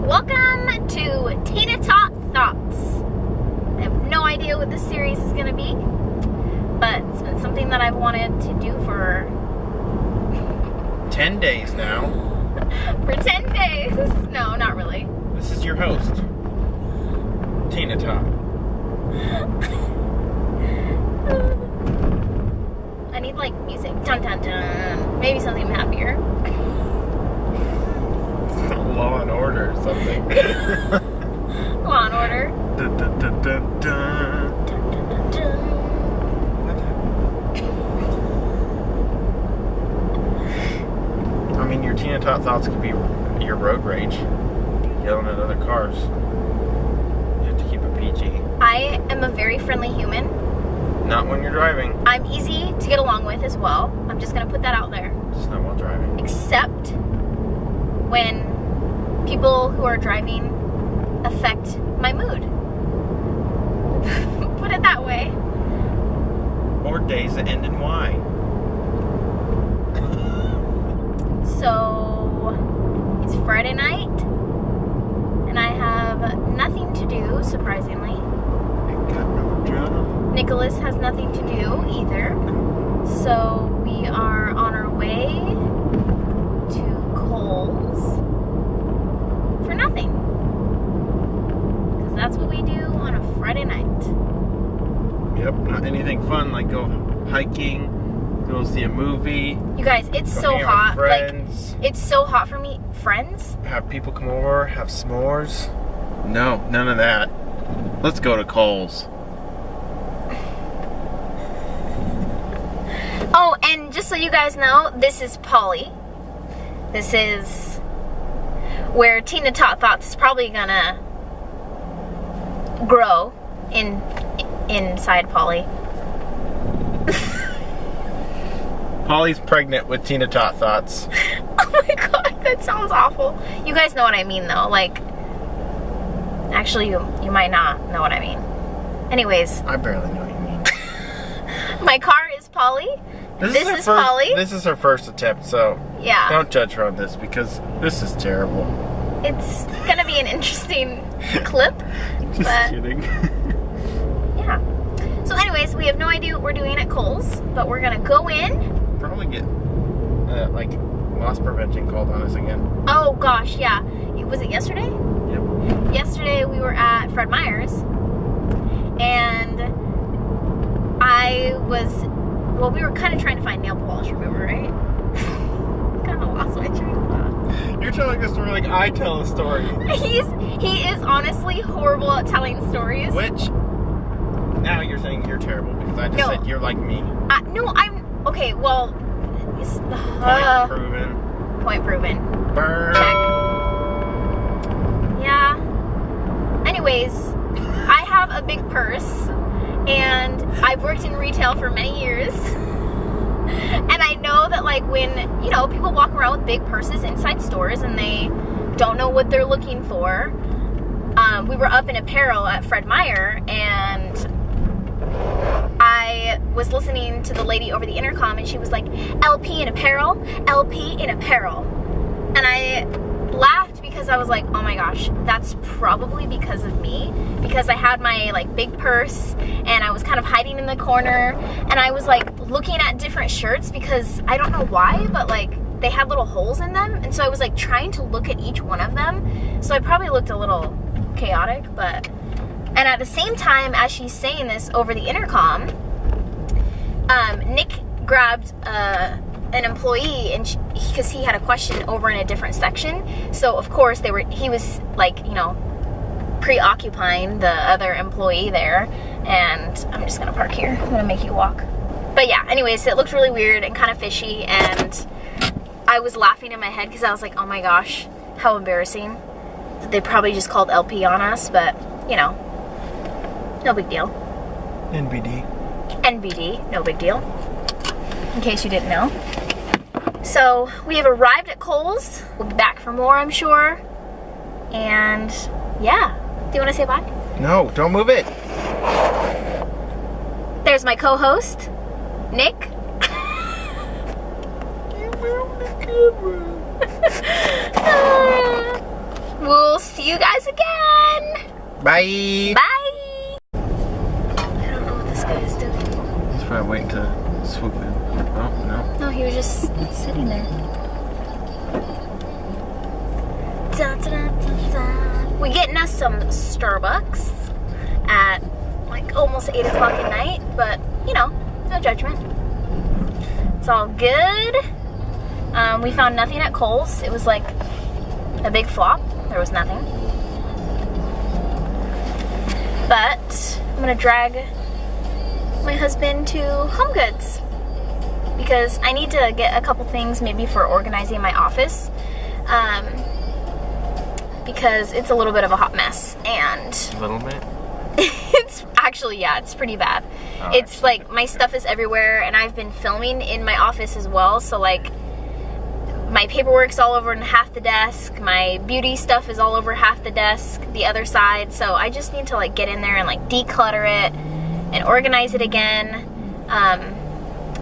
Welcome to Tina Tot Thoughts. I have no idea what this series is going to be, but it's been something that I've wanted to do for 10 days now. For 10 days. No, not really. This is your host, Tina Tot. I need like music. Dun dun dun. Maybe something happier. Law and Order or something. Law and Order. Dun, dun, dun, dun, dun. Dun, dun, dun, dun. I mean, your Tina Tot thoughts could be your road rage. Yelling at other cars. You have to keep it PG. I am a very friendly human. Not when you're driving. I'm easy to get along with as well. I'm just going to put that out there. Just not while driving. Except when people who are driving affect my mood. Put it that way. Or days that end in Y. So, it's Friday night, and I have nothing to do, surprisingly. Got no job. Nicholas has nothing to do either. So, we are on our way to Kohl's for nothing. Because that's what we do on a Friday night. Yep, not anything fun like go hiking, go see a movie. You guys, it's go so hang out with hot. friends, Like, it's so hot for me. Friends? have people come over, have s'mores. No, none of that. Let's go to Kohl's. Oh, and just so you guys know, this is Polly. This is where Tina Tot Thoughts is probably gonna grow inside Polly. Polly's pregnant with Tina Tot Thoughts. Oh my god, that sounds awful. You guys know what I mean though. Like, actually you might not know what I mean. Anyways, I barely know what you mean. my car is Polly. This is Polly. This is her first attempt, so Yeah. don't judge her on this because this is terrible. It's gonna be an interesting clip. Just But- kidding. Yeah. So anyways, we have no idea what we're doing at Kohl's, but we're gonna go in. Probably get like loss prevention called on us again. Oh gosh, yeah. Was it yesterday? Yep. Yesterday we were at Fred Meyer's, and we were kind of trying to find nail polish, remember, right? Kind of lost my train of thought. You're telling a story like I tell a story. He is honestly horrible at telling stories. Which, now you're saying you're terrible because I just No. said you're like me. No, I'm okay. Well, it's, Point proven. point proven. Burn. Check. Yeah. Anyways, I have a big purse, and I've worked in retail for many years. And I know that, like, when, you know, people walk around with big purses inside stores and they don't know what they're looking for. We were up in apparel at Fred Meyer, and I was listening to the lady over the intercom, and she was like, LP in apparel, LP in apparel. And I laughed because I was like, oh my gosh, that's probably because of me, because I had my like big purse and I was kind of hiding in the corner, and I was like looking at different shirts because I don't know why, but like they had little holes in them, and so I was like trying to look at each one of them. So I probably looked a little chaotic, but, and at the same time as she's saying this over the intercom, Nick grabbed an employee, and because he had a question over in a different section, so of course he was like, you know, preoccupying the other employee there. And I'm just gonna park here. I'm gonna make you walk. But yeah, anyways, it looked really weird and kind of fishy, and I was laughing in my head because I was like, oh my gosh, how embarrassing. They probably just called LP on us, but you know, no big deal. NBD, no big deal, in case you didn't know. So we have arrived at Kohl's. We'll be back for more, I'm sure. And yeah, do you want to say bye? No, don't move it. There's my co-host, Nick. You moved the camera. you guys again. Bye. Bye. I don't know what this guy is doing. He's probably waiting to swoop in. Oh, no. No, he was just sitting there. Dun, dun, dun, dun. We getting us some Starbucks at like almost 8 o'clock at night, but you know, no judgment. It's all good. We found nothing at Kohl's. It was like a big flop. There was nothing. But I'm gonna drag my husband to Home Goods because I need to get a couple things maybe for organizing my office. Because it's a little bit of a hot mess, and A little bit? it's actually, yeah, it's pretty bad. Oh, It's actually, like my stuff is everywhere, and I've been filming in my office as well, so like my paperwork's all over in half the desk, my beauty stuff is all over half the desk, the other side, so I just need to like get in there and like declutter it and organize it again.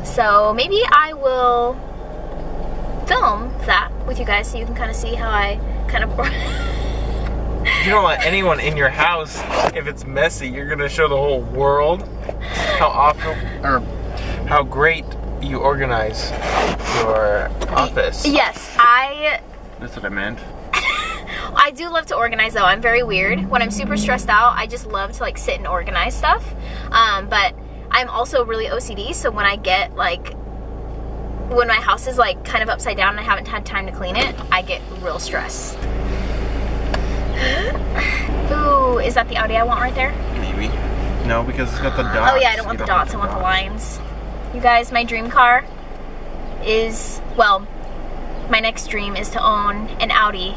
So maybe I will film that with you guys so you can kind of see how I kind of You don't want anyone in your house. If it's messy, you're gonna show the whole world how awful or how great you organize your office. Yes, That's what I meant. I do love to organize though. I'm very weird. When I'm super stressed out, I just love to like sit and organize stuff. But I'm also really OCD, so when I get like, when my house is like kind of upside down and I haven't had time to clean it, I get real stressed. Ooh, is that the Audi I want right there? Maybe. No, because it's got the dots. Oh yeah, I don't want the dots, I want the lines. You guys, my dream car is, well, my next dream is to own an Audi.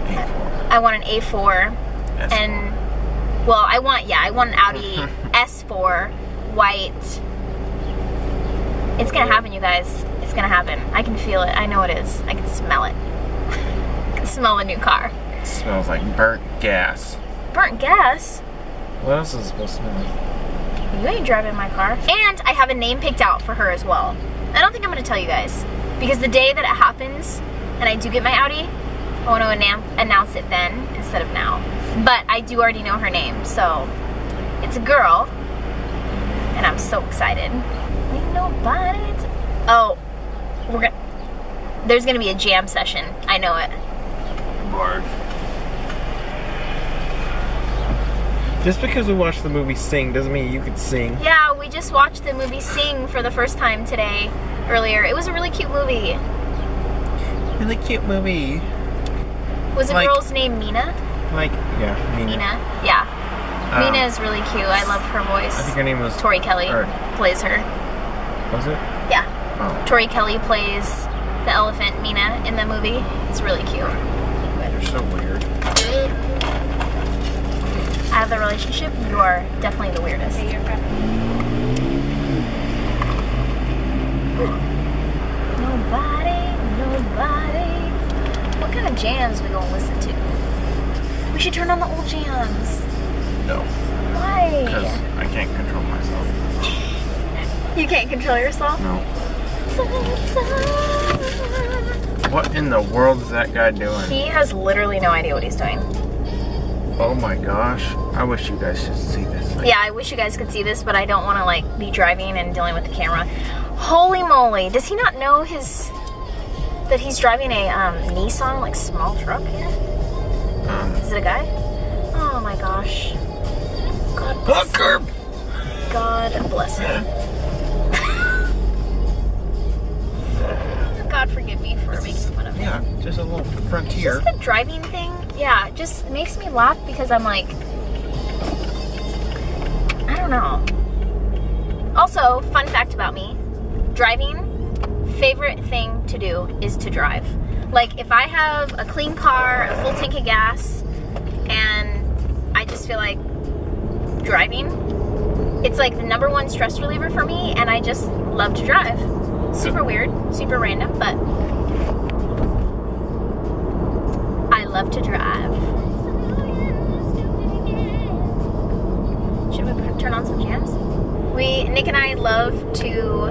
A4. I want an A4. S4. And, well, I want an Audi S4 white. It's gonna happen, you guys. It's gonna happen. I can feel it. I know it is. I can smell it. I can smell the new car. It smells like burnt gas. Burnt gas? What else is it supposed to smell like? You ain't driving my car. And I have a name picked out for her as well. I don't think I'm gonna tell you guys, because the day that it happens and I do get my Audi, I want to announce it then instead of now. But I do already know her name, so it's a girl, and I'm so excited. Ain't nobody. Oh, there's gonna be a jam session. I know it. Barf. Just because we watched the movie Sing doesn't mean you could sing. Yeah, we just watched the movie Sing for the first time today, earlier. It was a really cute movie. Really cute movie. Was the Like- girl's name Mina? Like, yeah, Mina. Mina, yeah. Mina is really cute. I love her voice. I think her name was... Tori Kelly or- plays her. Was it? Yeah. Oh. Tori Kelly plays the elephant Mina in the movie. It's really cute. They're so weird. Out of the relationship, you are definitely the weirdest. Nobody. What kind of jams we gonna listen to? We should turn on the old jams. No. Why? Because I can't control myself. You can't control yourself? No. What in the world is that guy doing? He has literally no idea what he's doing. Oh my gosh. I wish you guys should see this thing. Yeah, I wish you guys could see this, but I don't want to like be driving and dealing with the camera. Holy moly! Does he not know that he's driving a Nissan like small truck here? Is it a guy? Oh my gosh! God bless him. God bless him. God forgive me for making fun of him. Yeah, just a little frontier. Just the driving thing, yeah, just makes me laugh because I'm like, I don't know. Also, fun fact about me, driving, favorite thing to do is to drive. Like, if I have a clean car, a full tank of gas, and I just feel like driving, it's like the #1 stress reliever for me, and I just love to drive. Super weird, super random, but I love to drive. Should we turn on some jams? Nick and I love to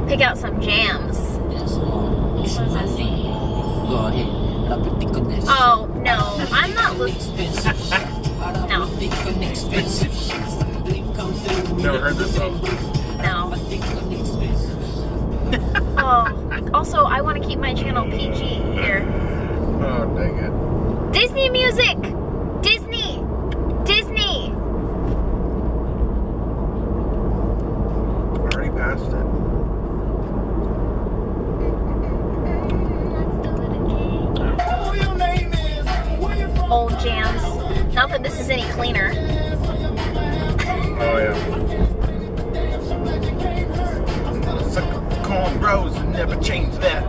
pick out some jams. Go ahead. Rapid goodness. Oh, no. countless. No. Never heard this song. No. Oh. Also, I want to keep my channel PG here. Oh, dang it. Disney music! Disney! Disney! Already passed it. Let's do it again. Old jams. Not that this is any cleaner. Oh, yeah. Suck up the corn bros and never change that.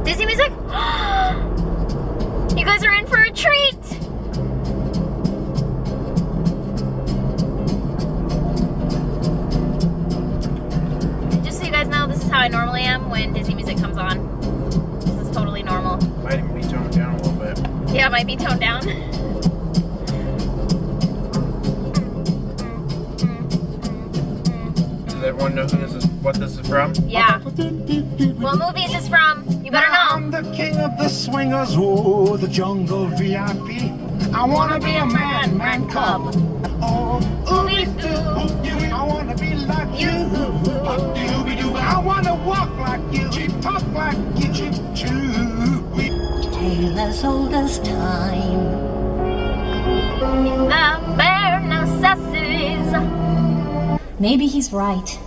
Disney music? You guys are in for a treat! Just so you guys know, this is how I normally am when Disney music comes on. This is totally normal. Might even be toned down a little bit. Yeah, it might be toned down. Does everyone know what this is from? Yeah. What movie is this from? You better I'm know. the king of the swingers, oh, the jungle VIP. I wanna be a man cub. Oh, Ooby-doo. I wanna be like you. I wanna walk like you, talk like you, chew. Tale as old as time. The bare necessities. Maybe he's right.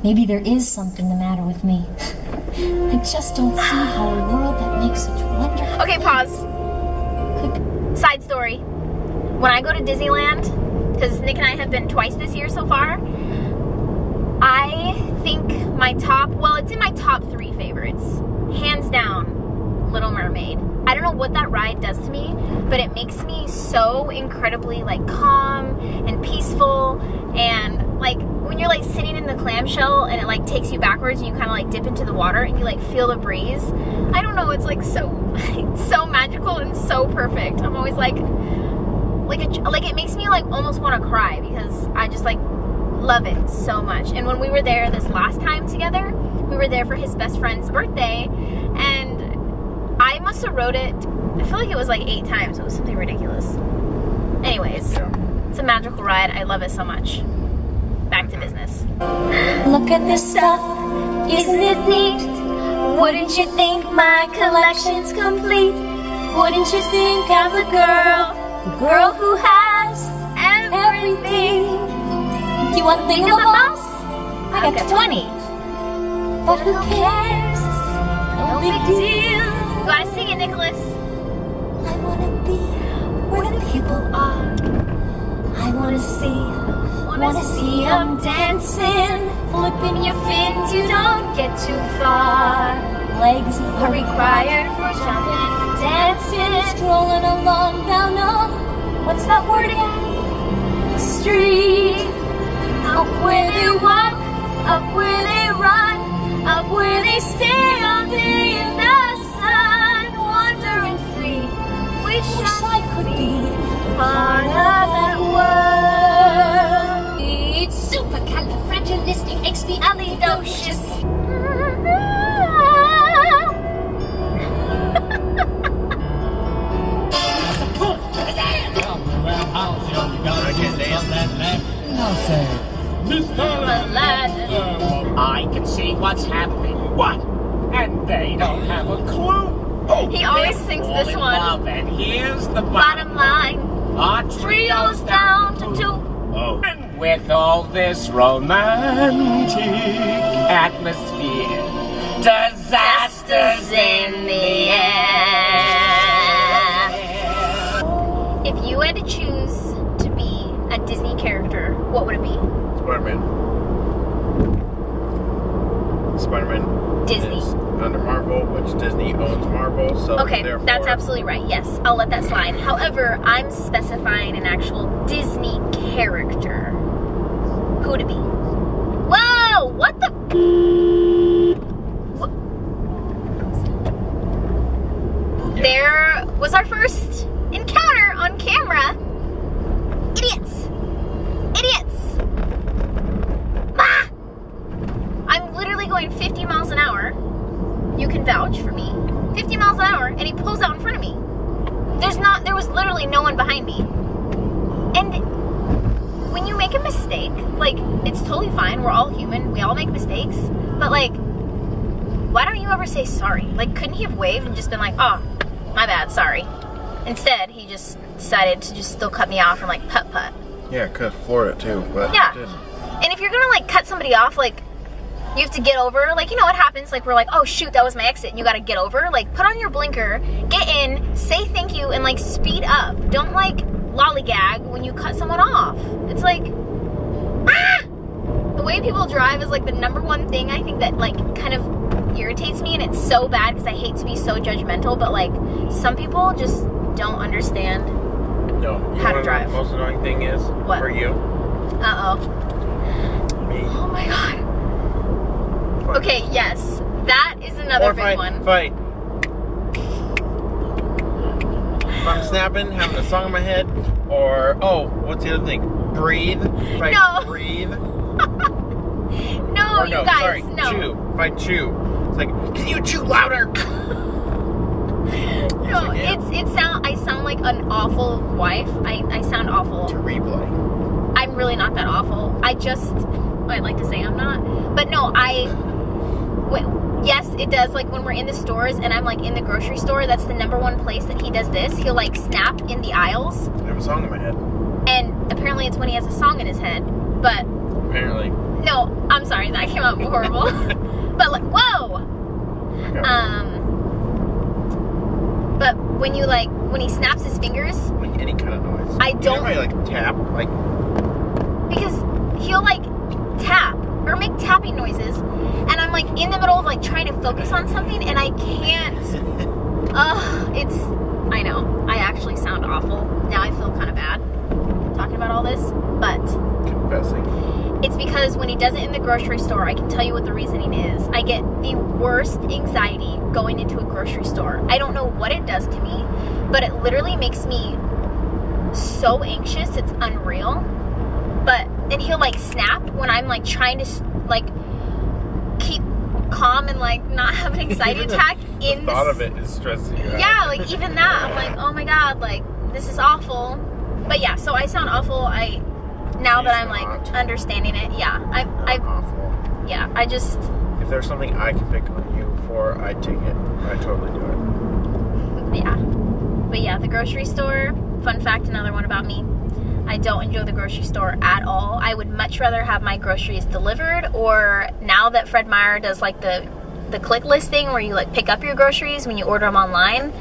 Maybe there is something the matter with me. I just don't see how a world that makes such wonderful... Okay, pause. Side story. When I go to Disneyland, because Nick and I have been twice this year so far, I think my top, well, it's in my top 3 favorites. Hands down, Little Mermaid. I don't know what that ride does to me, but it makes me so incredibly like calm and peaceful, and like when you're like sitting in the clamshell and it like takes you backwards and you kind of like dip into the water and you like feel the breeze. I don't know, it's like so so magical and so perfect. I'm always like it makes me like almost want to cry because I just like love it so much. And when we were there this last time together, we were there for his best friend's birthday, and I must have rode it, I feel like it was like 8 times. It was something ridiculous. Anyways, it's a magical ride. I love it so much. Back to business. Look at this stuff, Isn't it neat? Wouldn't you think my collection's complete? Wouldn't you think I'm the girl who has everything? you want to think of a boss? I got 20. But who cares? No big deal. You gotta sing it, Nicholas. I want to be where the people are. I want to see them dancing. Flipping your fins, you don't get too far. Legs Are required for jumping, dancing. strolling along down what's that word again? Street. Up where they walk, up where they run, up where they stay all day in the sun, wandering free. Wish I could be part of that world. It's supercalifragilisticexpialidocious. I can see what's happening. What? And they don't have a clue. Oh, He always they're sings falling this in one. love, and here's the Bottom line, Our trio's down to 2. Oh. And with all this romantic atmosphere, disasters in the air. If you had to choose to be a Disney character, what would it be? Spider-Man Disney. is under Marvel, which Disney owns Marvel, so Okay, therefore... that's absolutely right. Yes, I'll let that slide. However, I'm specifying an actual Disney character. Who would it be? Whoa! What the? What? There was our first encounter on camera. Idiots! Idiots! Ah! I'm literally going 50 miles an hour. You can vouch for me. 50 miles an hour, and he pulls out in front of me. there was literally no one behind me. And when you make a mistake, like, it's totally fine. We're all human. We all make mistakes. But, like, why don't you ever say sorry? Like, couldn't he have waved and just been like, oh, my bad, sorry. Instead, he just decided to just still cut me off and, like, putt-putt. Yeah, could have floored it too, but Yeah. didn't. And if you're gonna, like, cut somebody off, like, you have to get over. Like, you know what happens? Like, we're like, oh, shoot, that was my exit. And you gotta get over. Like, put on your blinker, get in, say thank you, and, like, speed up. Don't, like, lollygag when you cut someone off. It's like, ah! The way people drive is, like, the #1 thing I think that, like, kind of irritates me, and it's so bad because I hate to be so judgmental, but, like, some people just don't understand. No. You How to know what drive. The most annoying thing is What? for you. Uh-oh. Me. Oh my god. Fine. Okay, yes. That is another Or big one. If I'm snapping, having a song in my head, or what's the other thing? Breathe. If I No. breathe. No, Or you no, guys, sorry, no. chew. If I chew, it's like, can you chew louder? No, I sound like an awful wife. I sound awful. Terrible. I'm really not that awful. I'd like to say I'm not. But no, yes, it does. Like, when we're in the stores and I'm, like, in the grocery store, that's the #1 place that he does this. He'll, like, snap in the aisles. I have a song in my head. And apparently it's when he has a song in his head. But, Apparently. no, I'm sorry. That came out horrible. But, like, whoa! Okay. But when you, like, when he snaps his fingers, Like any kind of noise. I don't- You know how you, like, tap? Like, because he'll, like, tap or make tapping noises, and I'm, like, in the middle of, like, trying to focus on something, and I can't. I know, I actually sound awful. Now I feel kind of bad talking about all this, but confessing. it's because when he does it in the grocery store, I can tell you what the reasoning is. I get the worst anxiety going into a grocery store. I don't know what it does to me, but it literally makes me so anxious, it's unreal. And he'll, like, snap when I'm, like, trying to, like, keep calm and, like, not have an anxiety attack in The thought this. of it is stressing you out. Yeah, like, even that, I'm like, oh my god, like, this is awful. But yeah, so I sound awful. Now that I'm, like, not. understanding it, yeah, Not awful. I just, If there's something I can pick on you for, I'd take it. I'd totally do it. yeah. But yeah, the grocery store, fun fact, another one about me. I don't enjoy the grocery store at all. I would much rather have my groceries delivered, or now that Fred Meyer does, like, the click listing where you, like, pick up your groceries when you order them online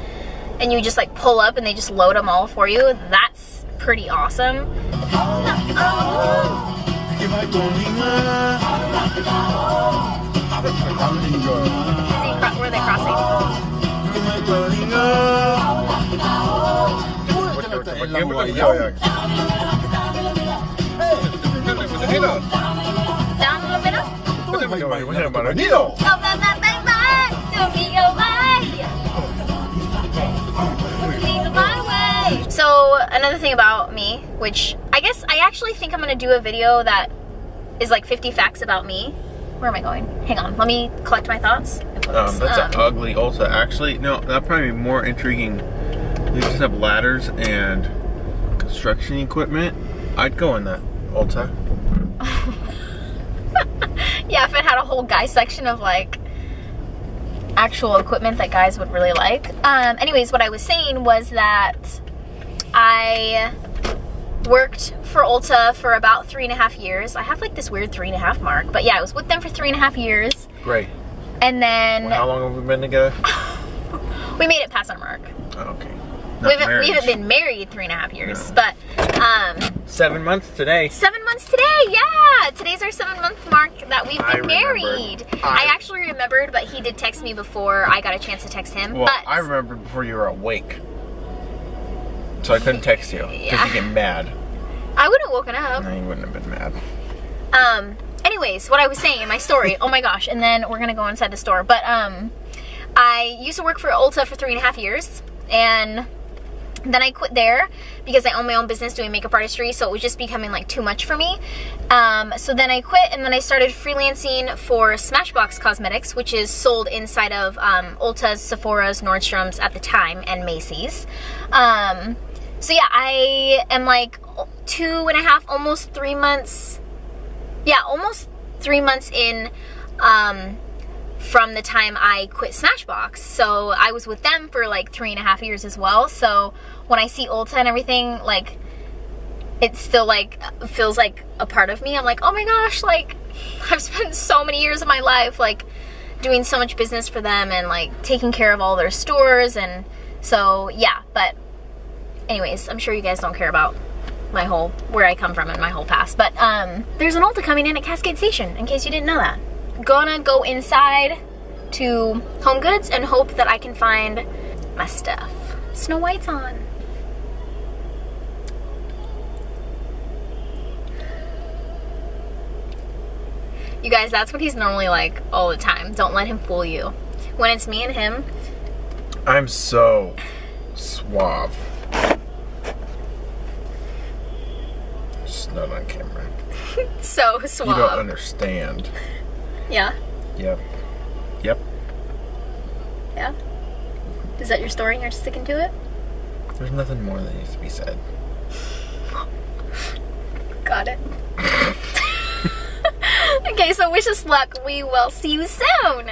and you just, like, pull up and they just load them all for you. That's pretty awesome. Where are they crossing? Down a little bit up? So another thing about me, which I guess I actually think I'm gonna do a video that is like 50 facts about me. Where am I going? Hang on, let me collect my thoughts. That's an ugly Ulta. Actually, no, that'd probably be more intriguing. They just have ladders and construction equipment. I'd go in that Ulta. Yeah, if it had a whole guy section of, like, actual equipment that guys would really like. Anyways, what I was saying was that I worked for Ulta for about 3.5 years. I have, like, this weird 3.5 mark, but yeah, I was with them for 3.5 years. Great. And then Well, how long have we been together? we made it past our mark. Oh, okay. We haven't been married 3.5 years, but 7 months today. 7 months today, yeah! Today's our 7-month mark that we've been married. I actually remembered, but he did text me before I got a chance to text him. Well, but I remembered before you were awake. So I couldn't text you. Because Yeah. you get mad. I would have woken up. No, you wouldn't have been mad. Anyways, what I was saying, my story. Oh my gosh, and then we're gonna go inside the store. But I used to work for Ulta for 3.5 years, and Then I quit there because I own my own business doing makeup artistry, so it was just becoming like too much for me. So then I quit, and then I started freelancing for Smashbox Cosmetics, which is sold inside of Ulta's, Sephora's, Nordstrom's at the time, and Macy's. So yeah, I am like 2.5, almost 3 months. Yeah, almost 3 months in from the time I quit Smashbox. So I was with them for like 3.5 years as well. So when I see Ulta and everything, like, it still like feels like a part of me. I'm like, oh my gosh, like, I've spent so many years of my life like doing so much business for them and like taking care of all their stores. And so yeah, but anyways, I'm sure you guys don't care about my whole, where I come from and my whole past. But there's an Ulta coming in at Cascade Station, in case you didn't know that. Gonna go inside to Home Goods and hope that I can find my stuff. Snow White's on. You guys, that's what he's normally like all the time. Don't let him fool you. When it's me and him, I'm so suave. Just not on camera. so suave. You don't understand. Yeah. Yep. Yep. Yeah. Is that your story and you're just sticking to it? There's nothing more that needs to be said. Got it. Okay, so wish us luck. We will see you soon.